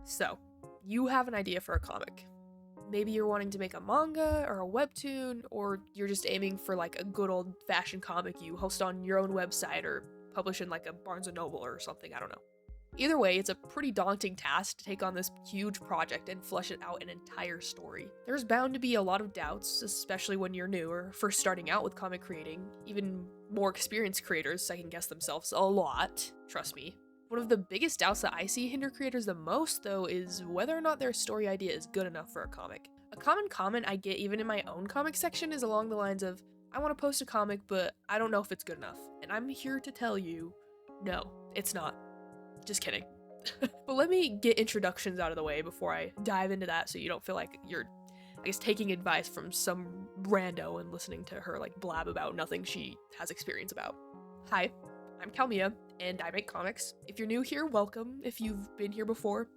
So, you have an idea for a comic. Maybe you're wanting to make a manga or a webtoon, or you're just aiming for like a good old-fashioned comic you host on your own website or publish in like a Barnes & Noble or something, I don't know. Either way, it's a pretty daunting task to take on this huge project and flesh it out an entire story. There's bound to be a lot of doubts, especially when you're new or first starting out with comic creating. Even more experienced creators second guess themselves a lot, trust me. One of the biggest doubts that I see hinder creators the most, though, is whether or not their story idea is good enough for a comic. A common comment I get even in my own comic section is along the lines of, I want to post a comic, but I don't know if it's good enough. And I'm here to tell you, no, it's not. Just kidding. But let me get introductions out of the way before I dive into that so you don't feel like you're, I guess, taking advice from some rando and listening to her like blab about nothing she has experience about. Hi, I'm Kalmia, and I make comics. If you're new here, welcome. If you've been here before,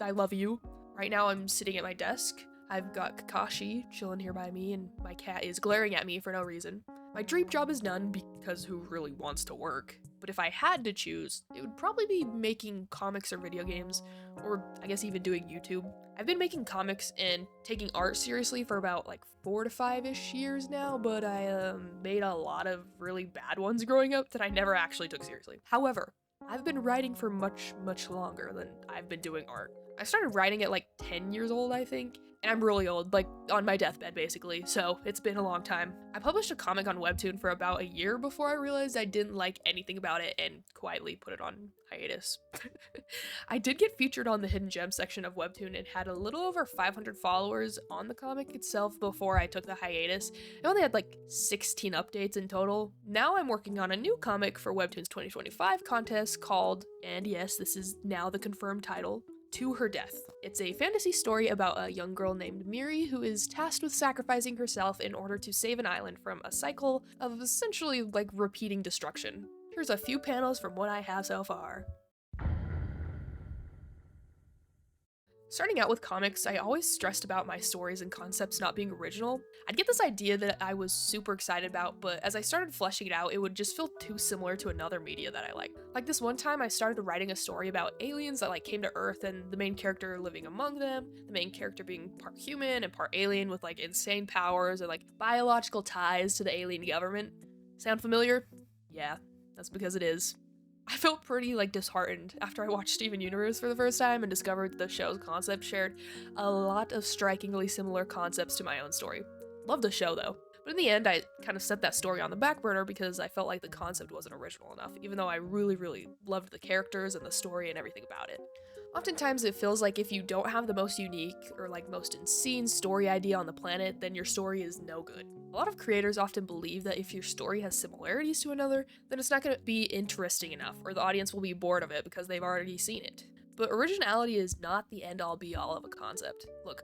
I love you. Right now I'm sitting at my desk. I've got Kakashi chilling here by me, and my cat is glaring at me for no reason. My dream job is none, because who really wants to work? But if I had to choose, it would probably be making comics or video games, or I guess even doing YouTube. I've been making comics and taking art seriously for about like 4 to 5-ish years now, but I made a lot of really bad ones growing up that I never actually took seriously. However, I've been writing for much, much longer than I've been doing art. I started writing at like 10 years old, I think, and I'm really old, like on my deathbed basically, so it's been a long time. I published a comic on Webtoon for about a year before I realized I didn't like anything about it and quietly put it on hiatus. I did get featured on the Hidden Gem section of Webtoon and had a little over 500 followers on the comic itself before I took the hiatus. I only had like 16 updates in total. Now I'm working on a new comic for Webtoon's 2025 contest called, and yes, this is now the confirmed title, To Her Death. It's a fantasy story about a young girl named Miri who is tasked with sacrificing herself in order to save an island from a cycle of essentially like repeating destruction. Here's a few panels from what I have so far. Starting out with comics, I always stressed about my stories and concepts not being original. I'd get this idea that I was super excited about, but as I started fleshing it out, it would just feel too similar to another media that I like. Like this one time I started writing a story about aliens that like came to Earth and the main character living among them, the main character being part human and part alien with like insane powers and like biological ties to the alien government. Sound familiar? Yeah, that's because it is. I felt pretty like disheartened after I watched Steven Universe for the first time and discovered the show's concept shared a lot of strikingly similar concepts to my own story. Love the show though, but in the end I kind of set that story on the back burner because I felt like the concept wasn't original enough, even though I really loved the characters and the story and everything about it. Oftentimes it feels like if you don't have the most unique or like most insane story idea on the planet, then your story is no good. A lot of creators often believe that if your story has similarities to another, then it's not going to be interesting enough, or the audience will be bored of it because they've already seen it. But originality is not the end-all be-all of a concept. Look,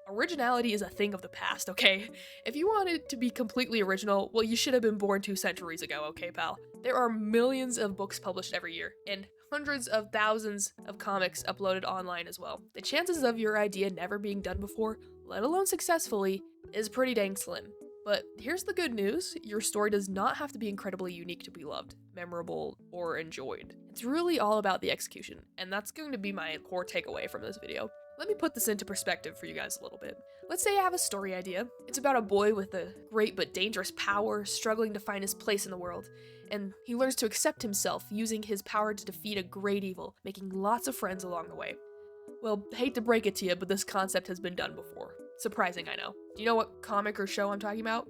originality is a thing of the past, okay? If you wanted to be completely original, well, you should have been born 2 centuries ago, okay, pal? There are millions of books published every year, and hundreds of thousands of comics uploaded online as well. The chances of your idea never being done before, let alone successfully, is pretty dang slim. But here's the good news, your story does not have to be incredibly unique to be loved, memorable, or enjoyed. It's really all about the execution, and that's going to be my core takeaway from this video. Let me put this into perspective for you guys a little bit. Let's say I have a story idea. It's about a boy with a great but dangerous power struggling to find his place in the world, and he learns to accept himself using his power to defeat a great evil, making lots of friends along the way. Well, hate to break it to you, but this concept has been done before. Surprising, I know. Do you know what comic or show I'm talking about?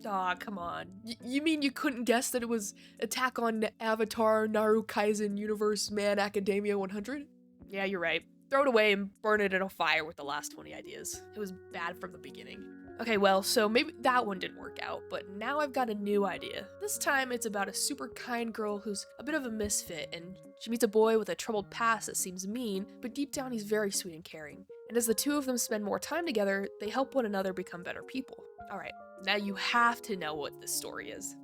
Aw, come on. You mean you couldn't guess that it was Attack on Avatar, Naru Kaizen Universe Man Academia 100? Yeah, you're right. Throw it away and burn it in a fire with the last 20 ideas. It was bad from the beginning. Okay, well, so maybe that one didn't work out, but now I've got a new idea. This time it's about a super kind girl who's a bit of a misfit, and she meets a boy with a troubled past that seems mean, but deep down he's very sweet and caring. And as the two of them spend more time together, they help one another become better people. Alright, now you have to know what this story is.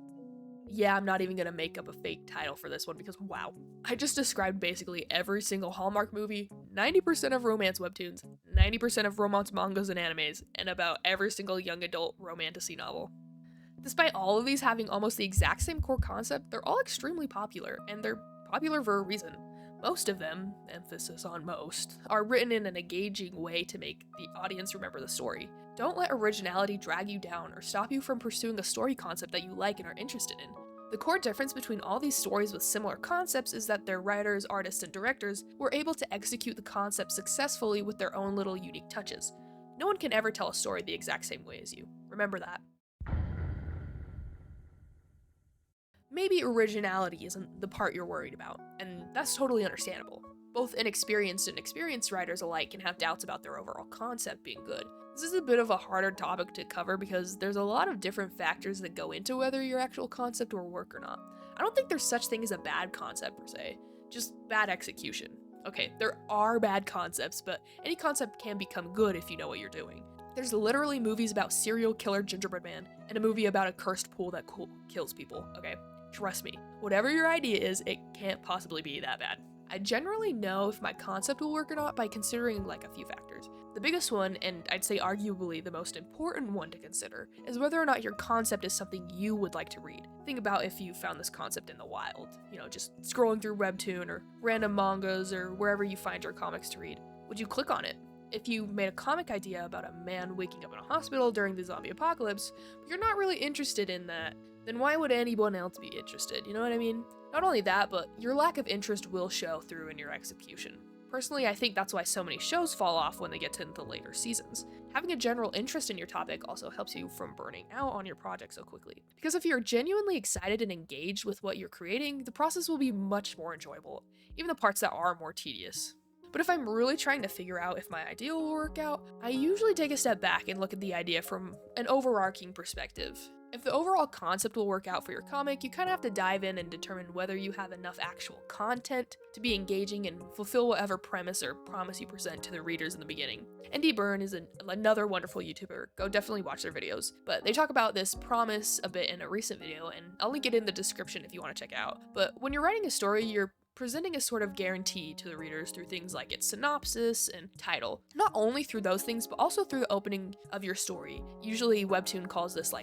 Yeah, I'm not even gonna make up a fake title for this one because wow. I just described basically every single Hallmark movie, 90% of romance webtoons, 90% of romance mangas and animes, and about every single young adult romantasy novel. Despite all of these having almost the exact same core concept, they're all extremely popular, and they're popular for a reason. Most of them, emphasis on most, are written in an engaging way to make the audience remember the story. Don't let originality drag you down or stop you from pursuing a story concept that you like and are interested in. The core difference between all these stories with similar concepts is that their writers, artists, and directors were able to execute the concept successfully with their own little unique touches. No one can ever tell a story the exact same way as you. Remember that. Maybe originality isn't the part you're worried about, and that's totally understandable. Both inexperienced and experienced writers alike can have doubts about their overall concept being good. This is a bit of a harder topic to cover because there's a lot of different factors that go into whether your actual concept will work or not. I don't think there's such thing as a bad concept per se, just bad execution. Okay, there are bad concepts, but any concept can become good if you know what you're doing. There's literally movies about serial killer gingerbread man and a movie about a cursed pool that kills people, okay? Trust me, whatever your idea is, it can't possibly be that bad. I generally know if my concept will work or not by considering like a few factors. The biggest one, and I'd say arguably the most important one to consider, is whether or not your concept is something you would like to read. Think about if you found this concept in the wild, just scrolling through Webtoon or random mangas or wherever you find your comics to read. Would you click on it? If you made a comic idea about a man waking up in a hospital during the zombie apocalypse, but you're not really interested in that, then why would anyone else be interested, you know what I mean? Not only that, but your lack of interest will show through in your execution. Personally, I think that's why so many shows fall off when they get to the later seasons. Having a general interest in your topic also helps you from burning out on your project so quickly. Because if you're genuinely excited and engaged with what you're creating, the process will be much more enjoyable, even the parts that are more tedious. But if I'm really trying to figure out if my idea will work out, I usually take a step back and look at the idea from an overarching perspective. If the overall concept will work out for your comic, you kind of have to dive in and determine whether you have enough actual content to be engaging and fulfill whatever premise or promise you present to the readers in the beginning. Andy Byrne is another wonderful YouTuber. Go definitely watch their videos. But they talk about this promise a bit in a recent video, and I'll link it in the description if you want to check it out. But when you're writing a story, you're presenting a sort of guarantee to the readers through things like its synopsis and title. Not only through those things, but also through the opening of your story. Usually Webtoon calls this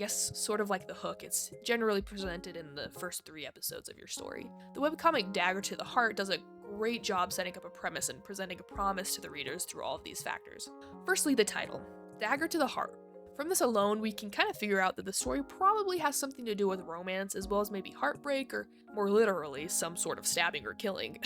sort of like the hook. It's generally presented in the first 3 episodes of your story. The webcomic Dagger to the Heart does a great job setting up a premise and presenting a promise to the readers through all of these factors. Firstly, the title, Dagger to the Heart. From this alone, we can kind of figure out that the story probably has something to do with romance, as well as maybe heartbreak, or more literally, some sort of stabbing or killing.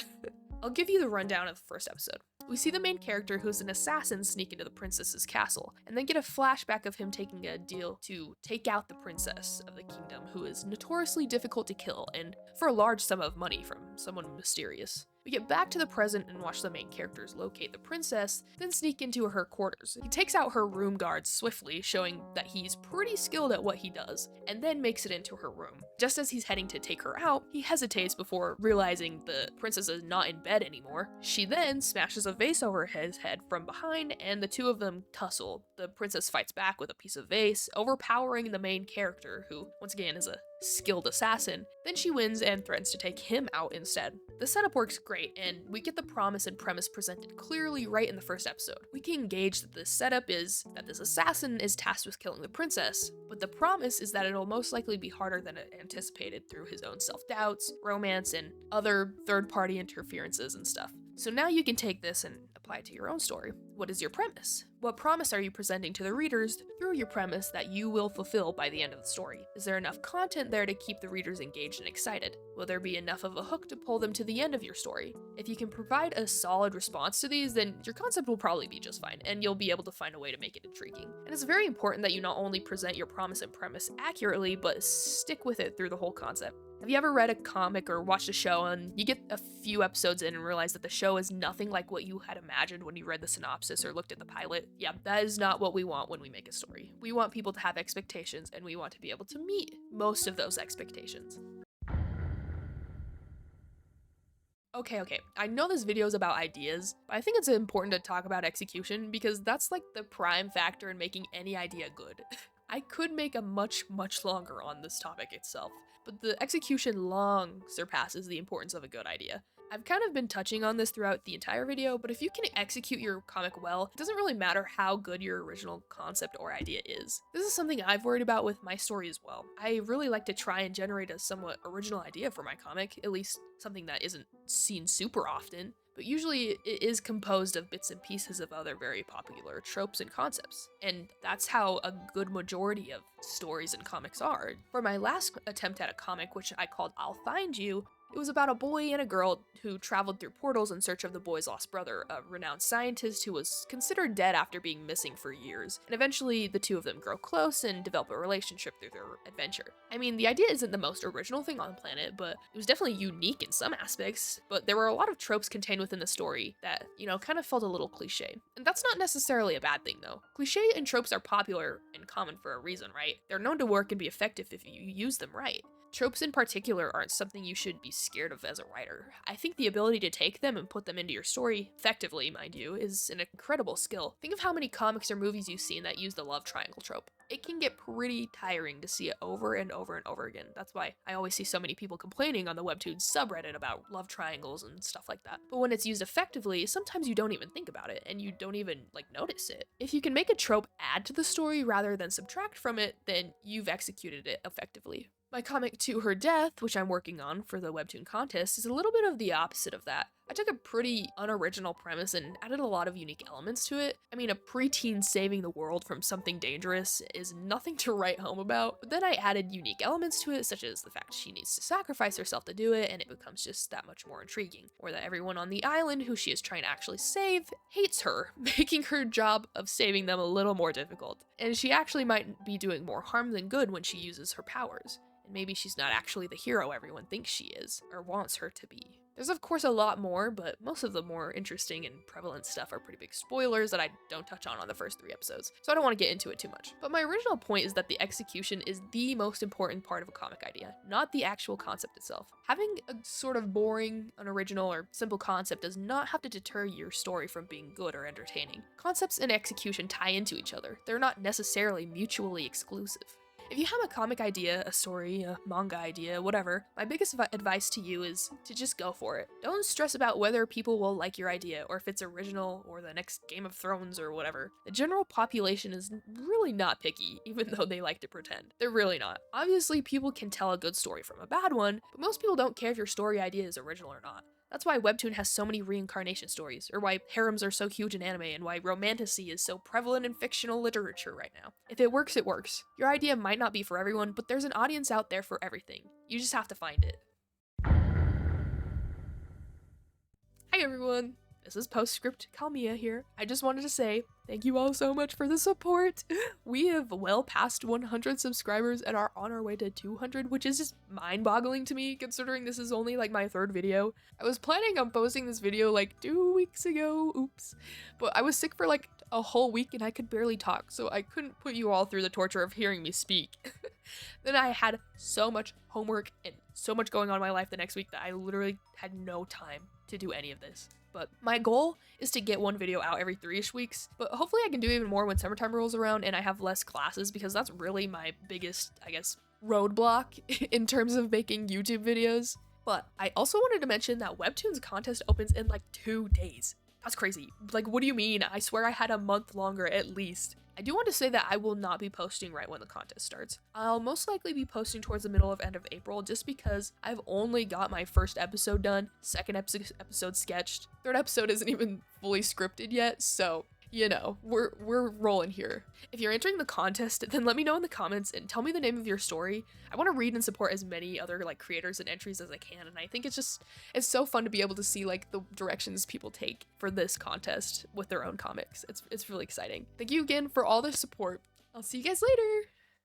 I'll give you the rundown of the first episode. We see the main character, who's an assassin, sneak into the princess's castle, and then get a flashback of him taking a deal to take out the princess of the kingdom, who is notoriously difficult to kill, and for a large sum of money from someone mysterious. We get back to the present and watch the main characters locate the princess, then sneak into her quarters. He takes out her room guards swiftly, showing that he's pretty skilled at what he does, and then makes it into her room. Just as he's heading to take her out, he hesitates before realizing the princess is not in bed anymore. She then smashes a vase over his head from behind, and the two of them tussle. The princess fights back with a piece of vase, overpowering the main character, who, once again, is a skilled assassin. Then she wins and threatens to take him out instead. The setup works great, and we get the promise and premise presented clearly right in the first episode. We can gauge that the setup is that this assassin is tasked with killing the princess, but the promise is that it'll most likely be harder than anticipated through his own self-doubts, romance, and other third-party interferences and stuff. So now you can take this and apply it to your own story. What is your premise? What promise are you presenting to the readers through your premise that you will fulfill by the end of the story? Is there enough content there to keep the readers engaged and excited? Will there be enough of a hook to pull them to the end of your story? If you can provide a solid response to these, then your concept will probably be just fine, and you'll be able to find a way to make it intriguing. And it's very important that you not only present your promise and premise accurately, but stick with it through the whole concept. Have you ever read a comic or watched a show and you get a few episodes in and realize that the show is nothing like what you had imagined when you read the synopsis or looked at the pilot? Yeah, that is not what we want when we make a story. We want people to have expectations, and we want to be able to meet most of those expectations. Okay, I know this video is about ideas, but I think it's important to talk about execution because that's like the prime factor in making any idea good. I could make a much longer on this topic itself, but the execution long surpasses the importance of a good idea. I've kind of been touching on this throughout the entire video, but if you can execute your comic well, it doesn't really matter how good your original concept or idea is. This is something I've worried about with my story as well. I really like to try and generate a somewhat original idea for my comic, at least something that isn't seen super often. But usually it is composed of bits and pieces of other very popular tropes and concepts. And that's how a good majority of stories and comics are. For my last attempt at a comic, which I called I'll Find You, it was about a boy and a girl who traveled through portals in search of the boy's lost brother, a renowned scientist who was considered dead after being missing for years. And eventually, the two of them grow close and develop a relationship through their adventure. I mean, the idea isn't the most original thing on the planet, but it was definitely unique in some aspects. But there were a lot of tropes contained within the story that, kind of felt a little cliche. And that's not necessarily a bad thing, though. Cliche and tropes are popular and common for a reason, right? They're known to work and be effective if you use them right. Tropes in particular aren't something you should be scared of as a writer. I think the ability to take them and put them into your story, effectively, mind you, is an incredible skill. Think of how many comics or movies you've seen that use the love triangle trope. It can get pretty tiring to see it over and over and over again. That's why I always see so many people complaining on the Webtoon subreddit about love triangles and stuff like that. But when it's used effectively, sometimes you don't even think about it and you don't even notice it. If you can make a trope add to the story rather than subtract from it, then you've executed it effectively. My comic To Her Death, which I'm working on for the Webtoon contest, is a little bit of the opposite of that. I took a pretty unoriginal premise and added a lot of unique elements to it. I mean, a preteen saving the world from something dangerous is nothing to write home about, but then I added unique elements to it, such as the fact she needs to sacrifice herself to do it, and it becomes just that much more intriguing. Or that everyone on the island who she is trying to actually save hates her, making her job of saving them a little more difficult. And she actually might be doing more harm than good when she uses her powers. And maybe she's not actually the hero everyone thinks she is, or wants her to be. There's of course a lot more, but most of the more interesting and prevalent stuff are pretty big spoilers that I don't touch on the first 3 episodes, so I don't want to get into it too much. But my original point is that the execution is the most important part of a comic idea, not the actual concept itself. Having a sort of boring, unoriginal, or simple concept does not have to deter your story from being good or entertaining. Concepts and execution tie into each other. They're not necessarily mutually exclusive. If you have a comic idea, a story, a manga idea, whatever, my biggest advice to you is to just go for it. Don't stress about whether people will like your idea or if it's original or the next Game of Thrones or whatever. The general population is really not picky, even though they like to pretend. They're really not. Obviously, people can tell a good story from a bad one, but most people don't care if your story idea is original or not. That's why Webtoon has so many reincarnation stories, or why harems are so huge in anime, and why romantasy is so prevalent in fictional literature right now. If it works, it works. Your idea might not be for everyone, but there's an audience out there for everything. You just have to find it. Hi everyone! This is Postscript Kalmia here. I just wanted to say thank you all so much for the support. We have well passed 100 subscribers and are on our way to 200, which is just mind-boggling to me considering this is only my 3rd video. I was planning on posting this video 2 weeks ago, oops, but I was sick for a whole week and I could barely talk, so I couldn't put you all through the torture of hearing me speak. Then I had so much homework and so much going on in my life the next week that I literally had no time to do any of this. But my goal is to get 1 video out every 3-ish weeks, but hopefully I can do even more when summertime rolls around and I have less classes, because that's really my biggest, roadblock in terms of making YouTube videos. But I also wanted to mention that Webtoon's contest opens in 2 days. That's crazy. What do you mean? I swear I had a month longer at least. I do want to say that I will not be posting right when the contest starts. I'll most likely be posting towards the middle of end of April just because I've only got my 1st episode done, 2nd episode sketched, 3rd episode isn't even fully scripted yet, so we're rolling here. If you're entering the contest, then let me know in the comments and tell me the name of your story. I want to read and support as many other creators and entries as I can, and I think it's so fun to be able to see the directions people take for this contest with their own comics. It's really exciting. Thank you again for all the support. I'll see you guys later.